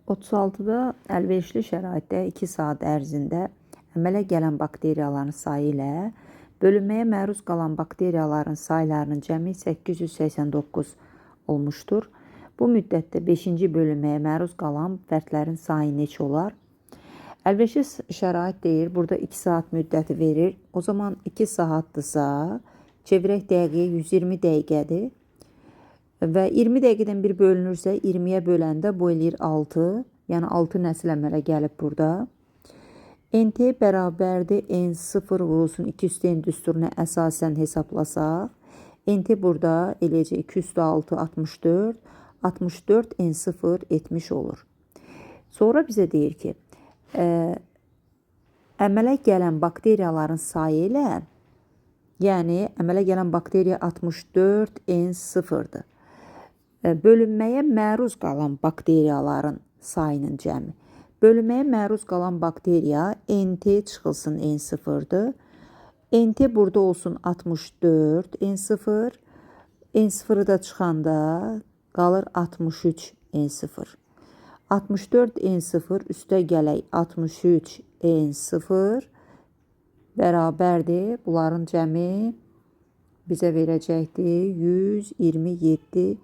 36-da əlverişli şəraitdə 2 saat ərzində əmələ gələn bakteriyaların sayı ilə bölünməyə məruz qalan bakteriyaların saylarının cəmi 889 olmuşdur. Bu müddətdə 5-ci bölünməyə məruz qalan fərdlərin sayı neçə olar? Əlverişli şərait deyir, burada 2 saat müddəti verir. O zaman 2 saatdırsa, çevirək dəqiqəyə 120 dəqiqədir. Və 20 dəqiqədən bir bölünürsə, 20-yə böləndə bu eləyir 6. Yəni 6 nəsil əmələ gəlib burada. NT bərabərdir N0 vurulsun 2 üstü N düsturuna əsasən hesablasaq. NT burada eləyəcək 2 üstü 6, 64. 64 N0 70 olur. Sonra bizə deyir ki, əmələ gələn bakteriyaların sayı ilə, yəni əmələ gələn bakteriya 64 N0'dır. Bölünməyə məruz qalan bakteriyaların sayının cəmi. Bölünməyə məruz qalan bakteriya NT çıxılsın N0'dır. NT burada olsun 64 N0. N0'ı da çıxanda qalır 63 N0. 64 N0 üstə gələk 63 N0 bərabərdir. Bunların cəmi bizə verəcəkdir 127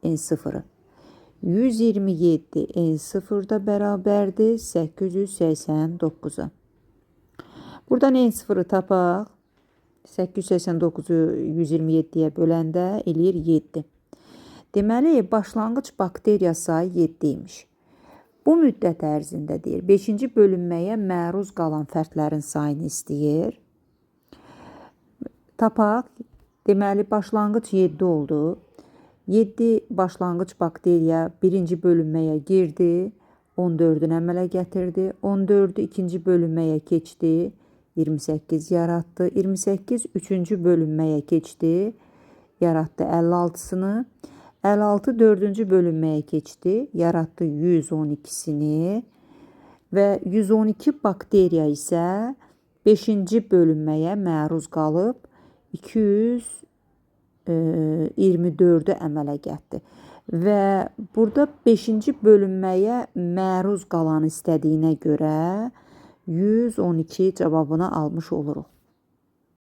N0'ı. 127 N0 da bərabərdir 889'a. Buradan N0'ı tapaq. 889'u 127'yə böləndə eləyir 7. Deməli, başlanğıc bakteriya sayı 7 imiş. Bu müddət ərzində deyir, 5-ci bölünməyə məruz qalan fərdlərin sayını istəyir. Tapaq. Deməli, başlanğıc 7 oldu. 7 başlanğıc bakteriya 1-ci bölünməyə girdi, 14'ünü əmələ gətirdi. 14'ü 2-ci bölünməyə keçdi, 28 yaratdı. 28 3-cü bölünməyə keçdi, yaratdı 56'sını. 56 4-cü bölünməyə keçdi, yaratdı 112'sini. Və 112 bakteriya isə 5-ci bölünməyə məruz qalıb 224'ü əmələ gəldi. Və burada 5-ci bölünməyə məruz qalan istədiyinə görə 112 cavabını almış oluruq.